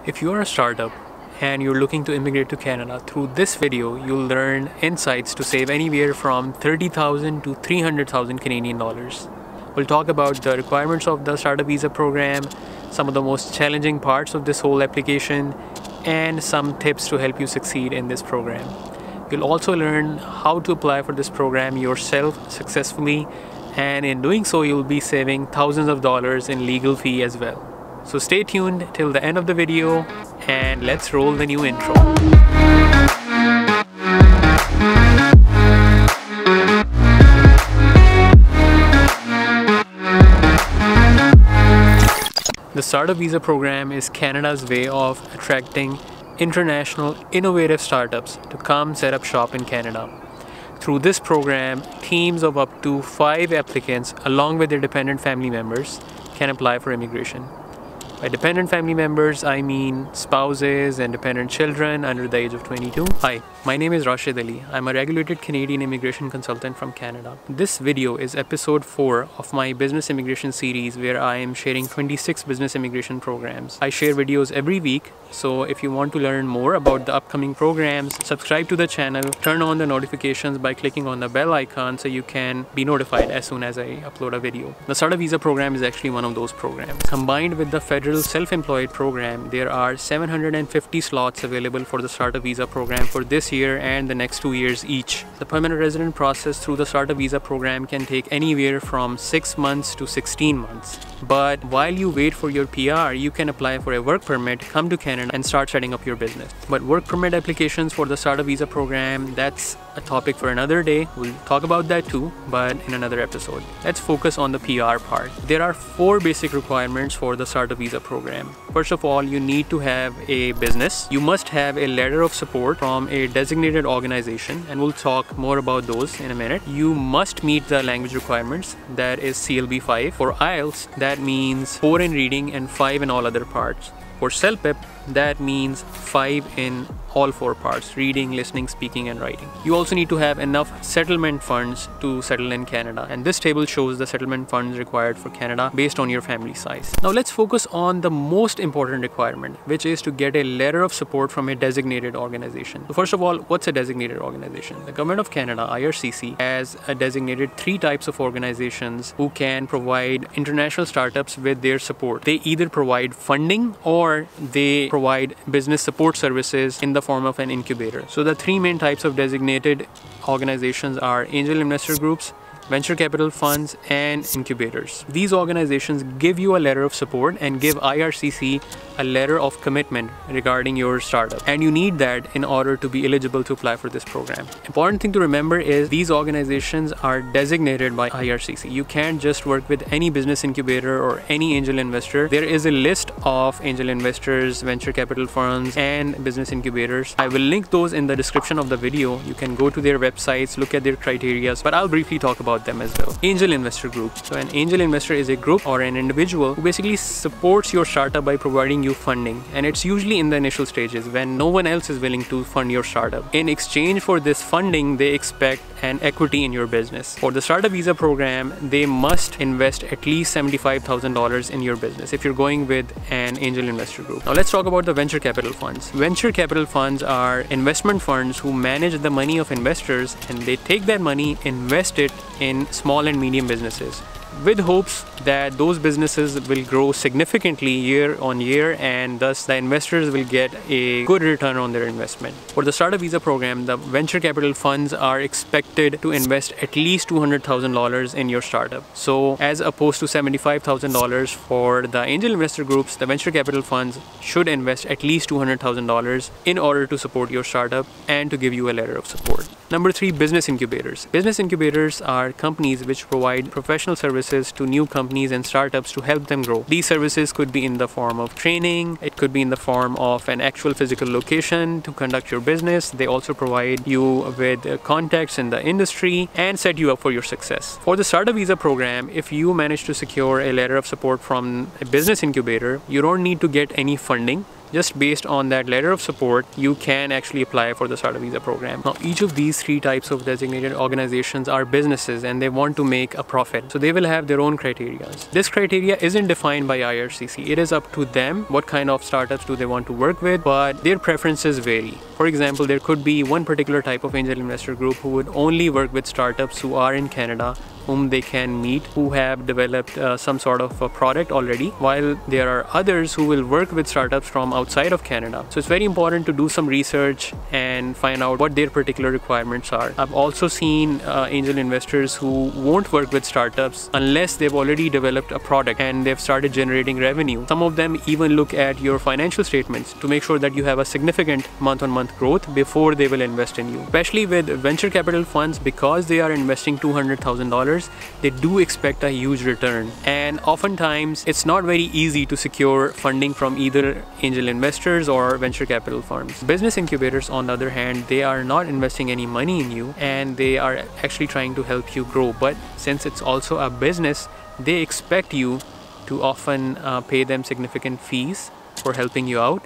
If you are a startup and you're looking to immigrate to Canada, through this video you'll learn insights to save anywhere from 30,000 to 300,000 Canadian dollars. We'll talk about the requirements of the startup visa program, some of the most challenging parts of this whole application, and some tips to help you succeed in this program. You'll also learn how to apply for this program yourself successfully, and in doing so you'll be saving thousands of dollars in legal fee as well. So stay tuned till the end of the video and let's roll the new intro. The Startup Visa program is Canada's way of attracting international innovative startups to come set up shop in Canada. Through this program, teams of up to 5 applicants along with their dependent family members can apply for immigration. By dependent family members, I mean spouses and dependent children under the age of 22. Hi, my name is Rashid Ali. I'm a regulated Canadian immigration consultant from Canada. This video is episode 4 of my business immigration series where I am sharing 26 business immigration programs. I share videos every week, so if you want to learn more about the upcoming programs, subscribe to the channel, turn on the notifications by clicking on the bell icon so you can be notified as soon as I upload a video. The Startup Visa program is actually one of those programs. Combined with the federal self-employed program, there are 750 slots available for the Startup Visa program for this year and the next 2 years each. The permanent resident process through the Startup Visa program can take anywhere from 6 months to 16 months. But while you wait for your PR, you can apply for a work permit, come to Canada and start setting up your business. But work permit applications for the Startup Visa program, that's a topic for another day. We'll talk about that too, but in another episode. Let's focus on the PR part. There are 4 basic requirements for the Startup Visa program. First of all, you need to have a business. You must have a letter of support from a designated organization, and we'll talk more about those in a minute. You must meet the language requirements, that is CLB 5. For IELTS, that means 4 in reading and 5 in all other parts. For CELPIP, that means 5 in all 4 parts: reading, listening, speaking and writing. You also need to have enough settlement funds to settle in Canada, and this table shows the settlement funds required for Canada based on your family size. Now let's focus on the most important requirement, which is to get a letter of support from a designated organization. So first of all, what's a designated organization? The Government of Canada, IRCC, has designated 3 types of organizations who can provide international startups with their support. They either provide funding or they provide business support services in the form of an incubator. So the 3 main types of designated organizations are angel investor groups, venture capital funds and incubators. These organizations give you a letter of support and give IRCC a letter of commitment regarding your startup, and you need that in order to be eligible to apply for this program. Important thing to remember is these organizations are designated by IRCC. You can't just work with any business incubator or any angel investor. There is a list of angel investors, venture capital funds and business incubators. I will link those in the description of the video. You can go to their websites, look at their criteria, but I'll briefly talk about them as well. Angel investor group. So an angel investor is a group or an individual who basically supports your startup by providing you funding, and it's usually in the initial stages when no one else is willing to fund your startup. In exchange for this funding, they expect an equity in your business. For the Startup Visa program, they must invest at least $75,000 in your business if you're going with an angel investor group. Now let's talk about the venture capital funds. Venture capital funds are investment funds who manage the money of investors, and they take that money, invest it in small and medium businesses with hopes that those businesses will grow significantly year on year, and thus the investors will get a good return on their investment. For the Startup Visa program, the venture capital funds are expected to invest at least $200,000 in your startup. So as opposed to $75,000 for the angel investor groups, the venture capital funds should invest at least $200,000 in order to support your startup and to give you a letter of support. Number 3, business incubators. Business incubators are companies which provide professional services to new companies and startups to help them grow. These services could be in the form of training, it could be in the form of an actual physical location to conduct your business. They also provide you with contacts in the industry and set you up for your success. For the Startup Visa program, if you manage to secure a letter of support from a business incubator, you don't need to get any funding. just based on that letter of support, you can actually apply for the startup visa program. Now, each of these 3 types of designated organizations are businesses and they want to make a profit. So they will have their own criteria. This criteria isn't defined by IRCC. It is up to them what kind of startups do they want to work with, but their preferences vary. For example, there could be one particular type of angel investor group who would only work with startups who are in Canada, whom they can meet, who have developed some sort of a product already, while there are others who will work with startups from outside of Canada. So it's very important to do some research and find out what their particular requirements are. I've also seen angel investors who won't work with startups unless they've already developed a product and they've started generating revenue. Some of them even look at your financial statements to make sure that you have a significant month-on-month growth before they will invest in you. Especially with venture capital funds, because they are investing $200,000, they do expect a huge return, and oftentimes it's not very easy to secure funding from either angel investors or venture capital firms. Business incubators, on the other hand, they are not investing any money in you and they are actually trying to help you grow, but since it's also a business, they expect you to often pay them significant fees for helping you out.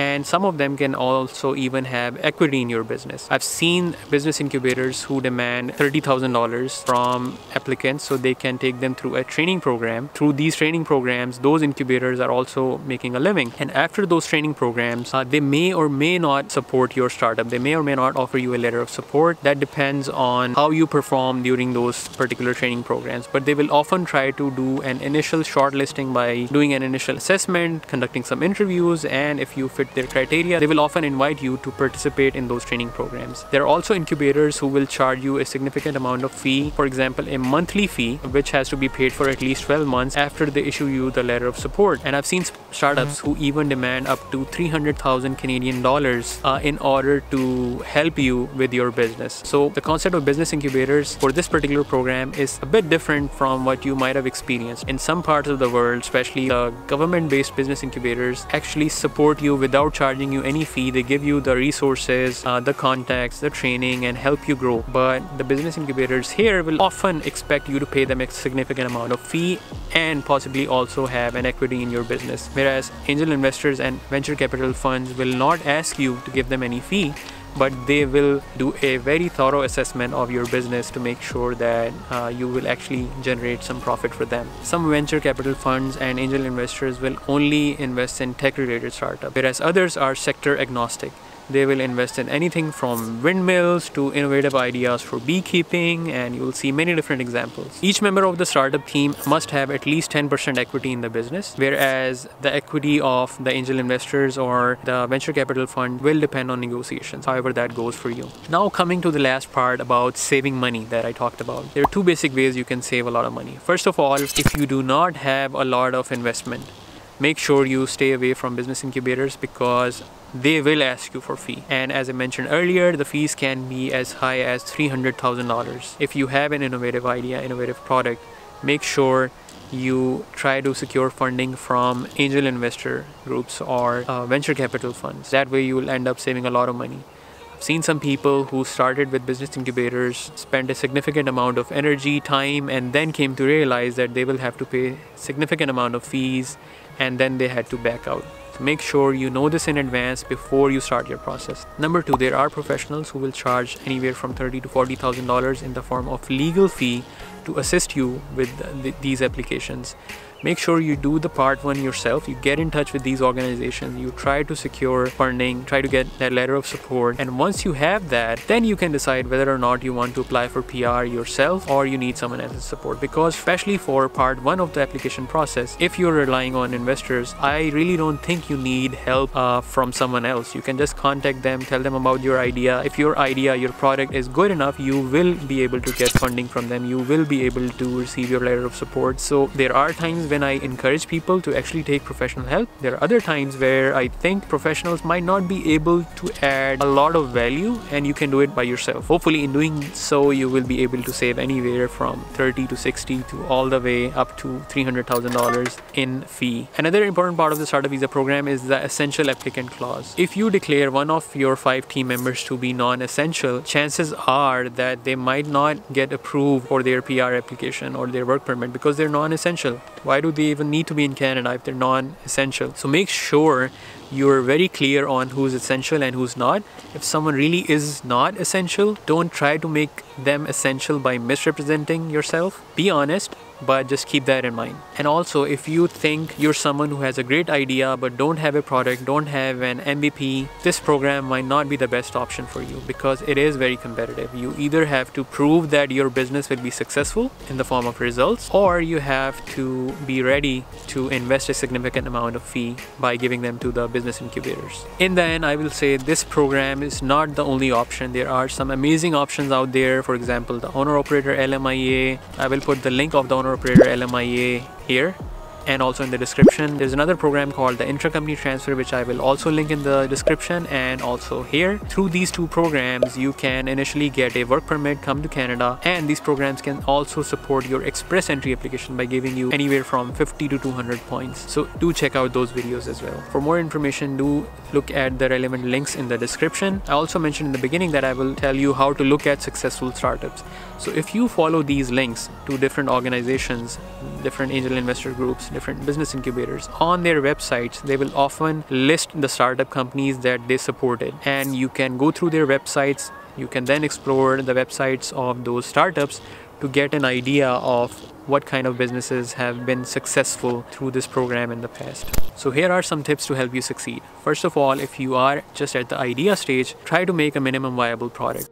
And some of them can also even have equity in your business. I've seen business incubators who demand $30,000 from applicants so they can take them through a training program. Through these training programs, those incubators are also making a living. And after those training programs, they may or may not support your startup. They may or may not offer you a letter of support. That depends on how you perform during those particular training programs. But they will often try to do an initial shortlisting by doing an initial assessment, conducting some interviews, and if you fit their criteria, they will often invite you to participate in those training programs. There are also incubators who will charge you a significant amount of fee, for example, a monthly fee, which has to be paid for at least 12 months after they issue you the letter of support. And I've seen startups who even demand up to 300,000 Canadian dollars in order to help you with your business. So the concept of business incubators for this particular program is a bit different from what you might have experienced. In some parts of the world, especially the government-based business incubators actually support you without charging you any fee. They give you the resources, the contacts, the training, and help you grow. But the business incubators here will often expect you to pay them a significant amount of fee and possibly also have an equity in your business. Whereas angel investors and venture capital funds will not ask you to give them any fee, but they will do a very thorough assessment of your business to make sure that you will actually generate some profit for them. Some venture capital funds and angel investors will only invest in tech-related startups, whereas others are sector agnostic. They will invest in anything from windmills to innovative ideas for beekeeping, and you will see many different examples. Each member of the startup team must have at least 10% equity in the business, whereas the equity of the angel investors or the venture capital fund will depend on negotiations, however that goes for you. Now coming to the last part about saving money that I talked about. There are 2 basic ways you can save a lot of money. First of all, if you do not have a lot of investment, make sure you stay away from business incubators because they will ask you for fee. And as I mentioned earlier, the fees can be as high as $300,000. If you have an innovative idea, innovative product, make sure you try to secure funding from angel investor groups or venture capital funds. That way you will end up saving a lot of money. I've seen some people who started with business incubators, spent a significant amount of energy, time, and then came to realize that they will have to pay significant amount of fees, and then they had to back out. Make sure you know this in advance before you start your process. Number 2, there are professionals who will charge anywhere from $30,000 to $40,000 in the form of legal fee to assist you with these applications. Make sure you do the part 1 yourself. You get in touch with these organizations, you try to secure funding, try to get that letter of support, and once you have that, then you can decide whether or not you want to apply for PR yourself or you need someone else's support. Because especially for part 1 of the application process, if you're relying on investors, I really don't think you need help from someone else. You can just contact them, tell them about your idea. If your idea, your product is good enough, you will be able to get funding from them. You will be able to receive your letter of support. So there are times when I encourage people to actually take professional help. There are other times where I think professionals might not be able to add a lot of value and you can do it by yourself. Hopefully in doing so, you will be able to save anywhere from 30 to 60 to all the way up to $300,000 in fee. Another important part of the startup visa program is the essential applicant clause. If you declare one of your 5 team members to be non-essential, chances are that they might not get approved for their PR application or their work permit because they're non-essential. Why do they even need to be in Canada if they're non-essential? So make sure you're very clear on who's essential and who's not. If someone really is not essential, don't try to make them essential by misrepresenting yourself. Be honest, but just keep that in mind. And also, if you think you're someone who has a great idea but don't have a product, don't have an MVP, this program might not be the best option for you because it is very competitive. You either have to prove that your business will be successful in the form of results, or you have to be ready to invest a significant amount of fee by giving them to the business incubators. In the end, I will say this program is not the only option. There are some amazing options out there. For example, the owner-operator LMIA. I will put the link of the owner-operator LMIA here and also in the description. There's another program called the intra-company transfer, which I will also link in the description and also here. Through these two programs, you can initially get a work permit, come to Canada, and these programs can also support your express entry application by giving you anywhere from 50 to 200 points. So do check out those videos as well. For more information, do look at the relevant links in the description. I also mentioned in the beginning that I will tell you how to look at successful startups. So if you follow these links to different organizations, different angel investor groups, different business incubators, on their websites, they will often list the startup companies that they supported. And you can go through their websites. You can then explore the websites of those startups to get an idea of what kind of businesses have been successful through this program in the past. So here are some tips to help you succeed. First of all, if you are just at the idea stage, try to make a minimum viable product.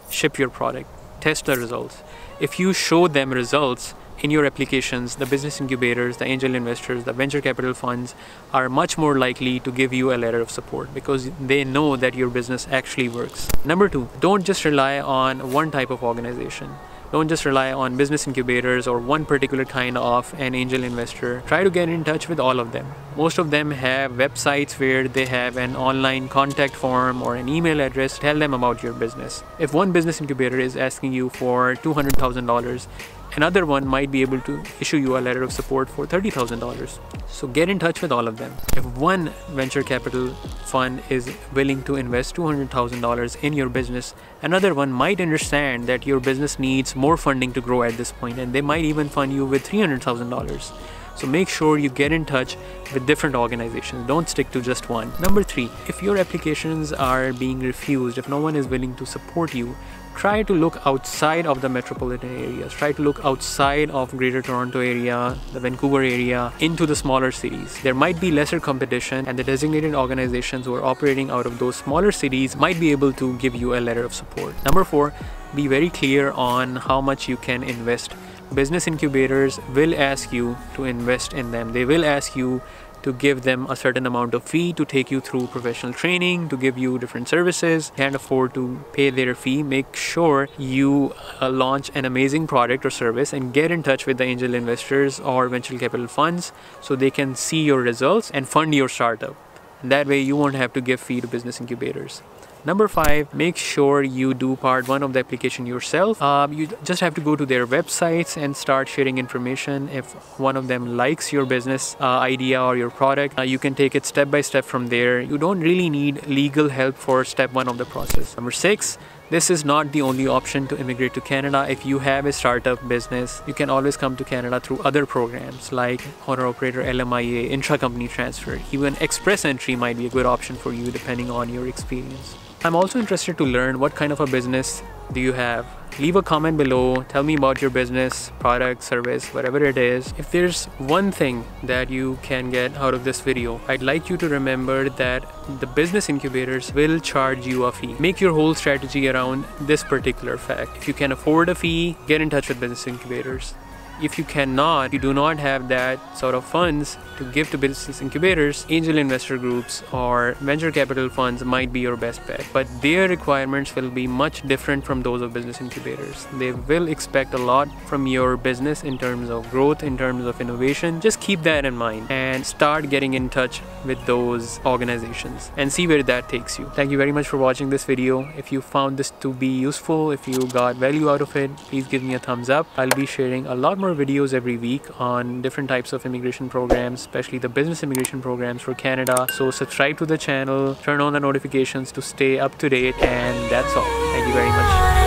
Ship your product, test the results. If you show them results in your applications, the business incubators, the angel investors, the venture capital funds are much more likely to give you a letter of support because they know that your business actually works. Number two, don't just rely on one type of organization. Don't just rely on business incubators or one particular kind of an angel investor. Try to get in touch with all of them. Most of them have websites where they have an online contact form or an email address. Tell them about your business. If one business incubator is asking you for $200,000, another one might be able to issue you a letter of support for $30,000. So get in touch with all of them. If one venture capital fund is willing to invest $200,000 in your business, another one might understand that your business needs more funding to grow at this point, and they might even fund you with $300,000. So make sure you get in touch with different organizations. Don't stick to just one. Number three, if your applications are being refused, if no one is willing to support you, try to look outside of the metropolitan areas. Try to look outside of Greater Toronto area, the Vancouver area, into the smaller cities. There might be lesser competition, and the designated organizations who are operating out of those smaller cities might be able to give you a letter of support. Number four, be very clear on how much you can invest. Business incubators will ask you to invest in them. They will ask you to give them a certain amount of fee to take you through professional training, to give you different services. Can't afford to pay their fee. Make sure you launch an amazing product or service and get in touch with the angel investors or venture capital funds so they can see your results and fund your startup. And that way you won't have to give fee to business incubators. Number five, make sure you do part one of the application yourself. You just have to go to their websites and start sharing information. If one of them likes your business idea or your product, you can take it step by step from there. You don't really need legal help for step one of the process. Number six, this is not the only option to immigrate to Canada. If you have a startup business, you can always come to Canada through other programs like owner-operator LMIA, intra-company transfer. Even express entry might be a good option for you depending on your experience. I'm also interested to learn what kind of a business do you have. Leave a comment below. Tell me about your business, product, service, whatever it is. If there's one thing that you can get out of this video, I'd like you to remember that the business incubators will charge you a fee. Make your whole strategy around this particular fact. If you can afford a fee, get in touch with business incubators. If you cannot, you do not have that sort of funds to give to business incubators, angel investor groups or venture capital funds might be your best bet. But their requirements will be much different from those of business incubators. They will expect a lot from your business in terms of growth, in terms of innovation. Just keep that in mind and start getting in touch with those organizations and see where that takes you. Thank you very much for watching this video. If you found this to be useful, if you got value out of it, please give me a thumbs up. I'll be sharing a lot more more videos every week on different types of immigration programs, especially the business immigration programs for Canada. So subscribe to the channel, turn on the notifications to stay up to date, and that's all. Thank you very much.